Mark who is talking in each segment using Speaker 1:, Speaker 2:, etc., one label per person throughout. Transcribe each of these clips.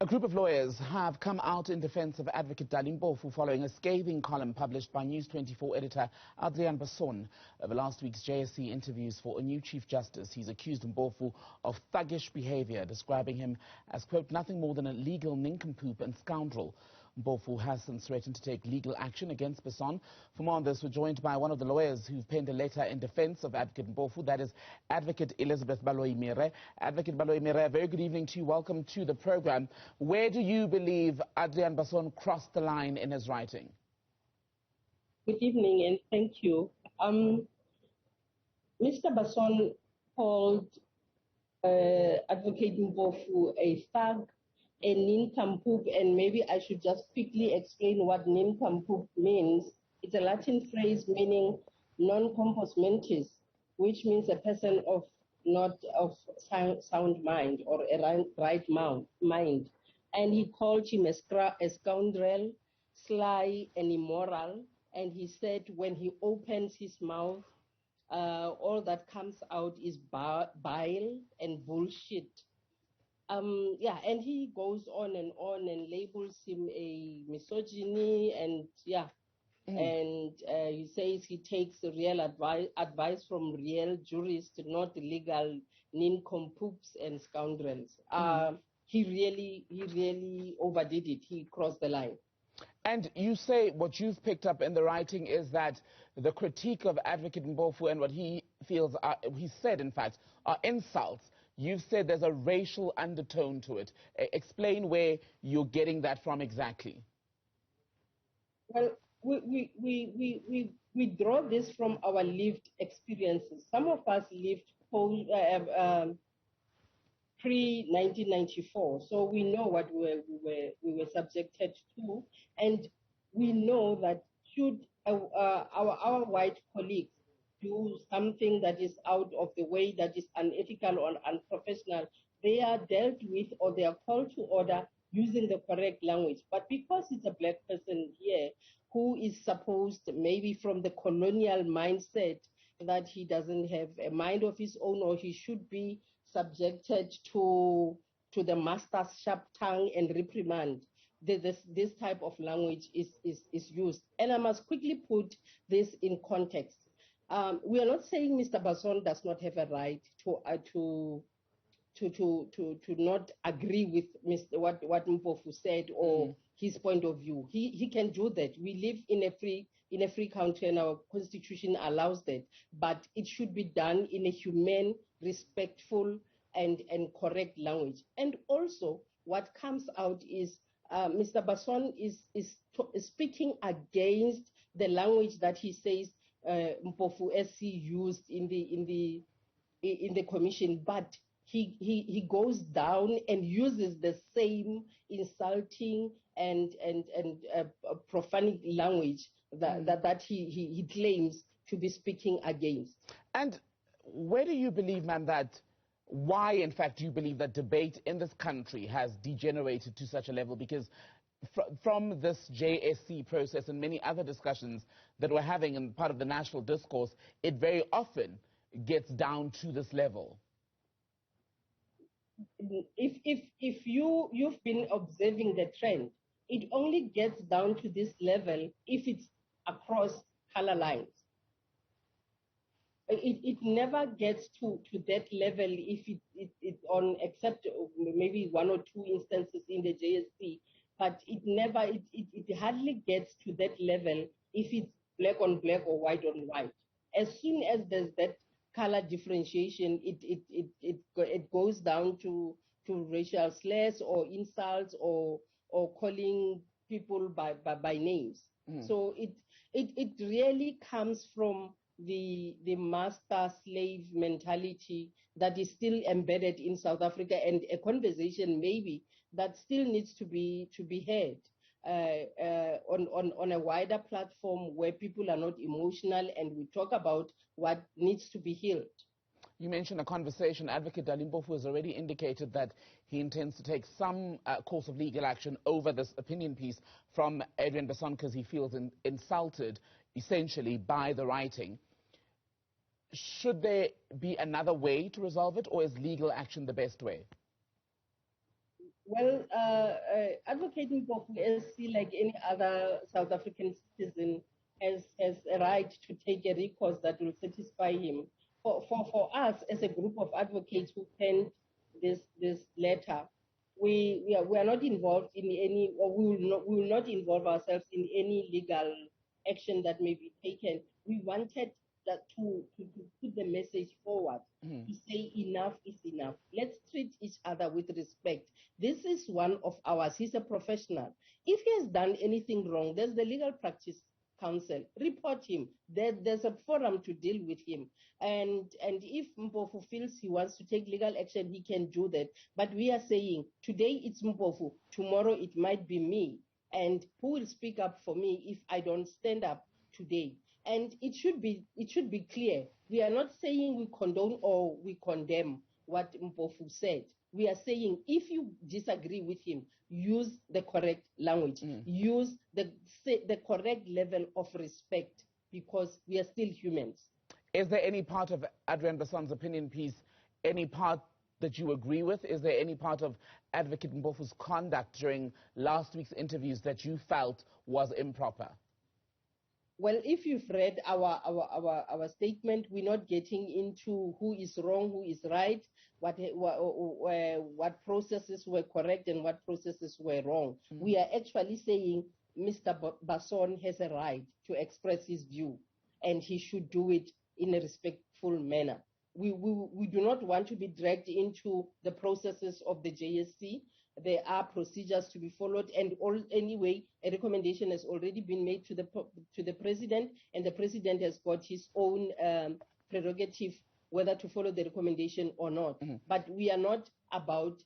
Speaker 1: A group of lawyers have come out in defense of Advocate Dali Mpofu following a scathing column published by News24 editor Adriaan Basson over last week's JSC interviews for a new Chief Justice. He's accused Mpofu of thuggish behaviour, describing him as, quote, nothing more than a legal nincompoop and scoundrel. Mpofu has since threatened to take legal action against Basson. For more on this, we're joined by one of the lawyers who've penned a letter in defense of Advocate Mpofu, that is Advocate Elizabeth Baloyi-Mere. Advocate Baloyi-Mere, very good evening to you. Welcome to the program. Where do you believe Adriaan Basson crossed the line in his writing?
Speaker 2: Good evening and thank you. Mr. Basson called Advocate Mpofu a thug, a nincompoop, and maybe I should just quickly explain what nincompoop means. It's a Latin phrase meaning non compos mentis, which means a person of not of sound mind or a right mind. And he called him a scoundrel, sly and immoral. And he said when he opens his mouth, all that comes out is bile and bullshit. And he goes on and labels him a misogyny and he says he takes real advice from real jurists, not legal nincompoops and scoundrels. He really overdid it. He crossed the line.
Speaker 1: And you say what you've picked up in the writing is that the critique of Advocate Mpofu and what he feels are, he said in fact, are insults. You've said there's a racial undertone to it. Explain where you're getting that from exactly.
Speaker 2: Well, we draw this from our lived experiences. Some of us lived pre-1994, so we know what we were subjected to, and we know that should our white colleagues do something that is out of the way, that is unethical or unprofessional, they are dealt with or they are called to order using the correct language. But because it's a black person here who is supposed, maybe from the colonial mindset, that he doesn't have a mind of his own or he should be subjected to the master's sharp tongue and reprimand, this type of language is used. And I must quickly put this in context. We are not saying Mr. Basson does not have a right to not agree with what Mpofu said or his point of view. He can do that. We live in a free country and our constitution allows that. But it should be done in a humane, respectful, and correct language. And also, what comes out is Mr. Basson is speaking against the language that he says Mpofu SC used in the commission, but he goes down and uses the same insulting and profane language that he claims to be speaking against.
Speaker 1: And where do you believe, ma'am, that why, in fact, do you believe that debate in this country has degenerated to such a level? Because from this JSC process and many other discussions that we're having in part of the national discourse, it very often gets down to this level.
Speaker 2: If you've been observing the trend, it only gets down to this level if it's across color lines. It never gets to that level if it's on, except maybe one or two instances in the JSC. But it hardly gets to that level if it's black on black or white on white. As soon as there's that color differentiation, it goes down to racial slurs or insults or calling people by names. So it really comes from the master-slave mentality that is still embedded in South Africa, and a conversation maybe that still needs to be heard on a wider platform where people are not emotional and we talk about what needs to be healed.
Speaker 1: You mentioned a conversation. Advocate Dali Mpofu has already indicated that he intends to take some course of legal action over this opinion piece from Adriaan Basson because he feels insulted, essentially, by the writing. Should there be another way to resolve it, or is legal action the best way?
Speaker 2: Well, Advocate Mpofu, like any other South African citizen, has a right to take a recourse that will satisfy him. For us, as a group of advocates who penned this letter, we are not involved in any, or we will not involve ourselves in any legal action that may be taken. We wanted that to put the message forward, to say enough is enough. Let's treat each other with respect. This is one of ours. He's a professional. If he has done anything wrong, there's the Legal Practice Council. Report him. There's a forum to deal with him. And if Mpofu feels he wants to take legal action, he can do that. But we are saying, today it's Mpofu, tomorrow it might be me. And who will speak up for me if I don't stand up today? And it should be clear. We are not saying we condone or we condemn what Mpofu said. We are saying, if you disagree with him, use the correct language, use the correct level of respect, because we are still humans.
Speaker 1: Is there any part of Adriaan Basson's opinion piece, any part that you agree with? Is there any part of Advocate Mpofu's conduct during last week's interviews that you felt was improper?
Speaker 2: Well, if you've read our statement, we're not getting into who is wrong, who is right, what processes were correct and what processes were wrong. We are actually saying Mr. Basson has a right to express his view, and he should do it in a respectful manner. We do not want to be dragged into the processes of the JSC. There are procedures to be followed, and anyway, a recommendation has already been made to the president, and the president has got his own prerogative whether to follow the recommendation or not. But we are not about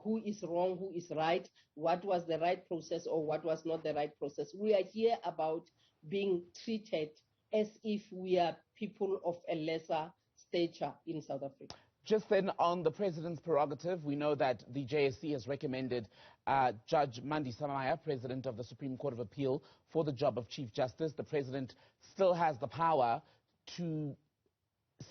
Speaker 2: who is wrong, who is right, what was the right process or what was not the right process. We are here about being treated as if we are people of a lesser stature in South Africa.
Speaker 1: Just then, on the president's prerogative, we know that the JSC has recommended Judge Mandi Samaya, president of the Supreme Court of Appeal, for the job of Chief Justice. The president still has the power to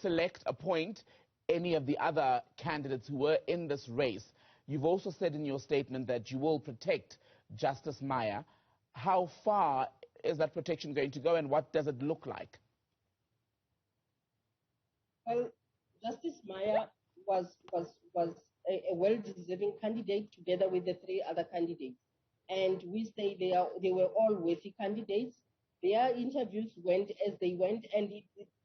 Speaker 1: select, appoint any of the other candidates who were in this race. You've also said in your statement that you will protect Justice Maya. How far is that protection going to go, and what does it look like?
Speaker 2: Well, Justice Maya was a well-deserving candidate together with the three other candidates. And we say they were all worthy candidates. Their interviews went as they went, and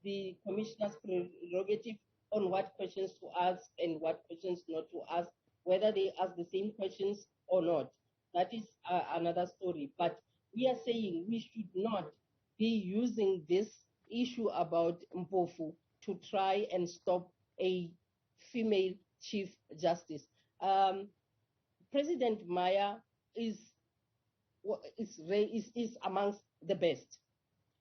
Speaker 2: the commissioner's prerogative on what questions to ask and what questions not to ask, whether they ask the same questions or not. That is another story. But we are saying we should not be using this issue about Mpofu to try and stop a female Chief Justice. President Maya is amongst the best.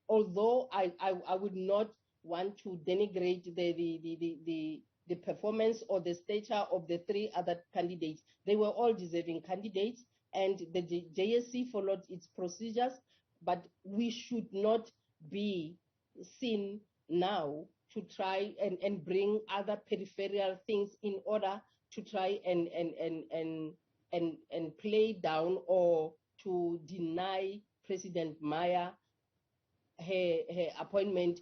Speaker 2: Although I would not want to denigrate the performance or the stature of the three other candidates. They were all deserving candidates, and the JSC followed its procedures, but we should not be seen now to try and bring other peripheral things in order to try and play down or to deny President Maya her appointment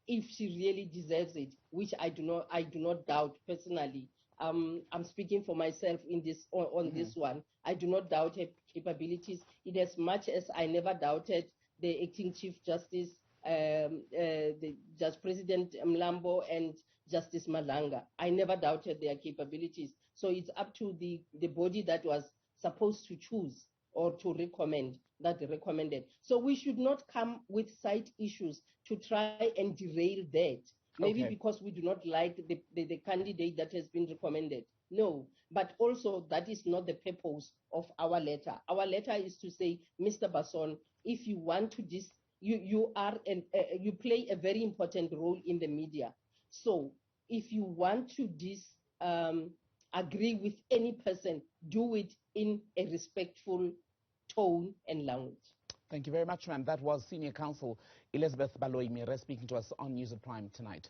Speaker 2: if she really deserves it, which I do not doubt personally. I'm speaking for myself in this on this one. I do not doubt her capabilities in as much as I never doubted the acting Chief Justice, the Judge President Mlambo and Justice Malanga. I never doubted their capabilities. So it's up to the body that was supposed to choose or to recommend that they recommended. So we should not come with side issues to try and derail that. Maybe because we do not like the candidate that has been recommended. No, but also that is not the purpose of our letter. Our letter is to say, Mr. Basson, if you want to you play a very important role in the media. So if you want to agree with any person, do it in a respectful tone and language.
Speaker 1: Thank you very much, ma'am. That was Senior Counsel Elizabeth Baloyi-Mire speaking to us on News at Prime tonight.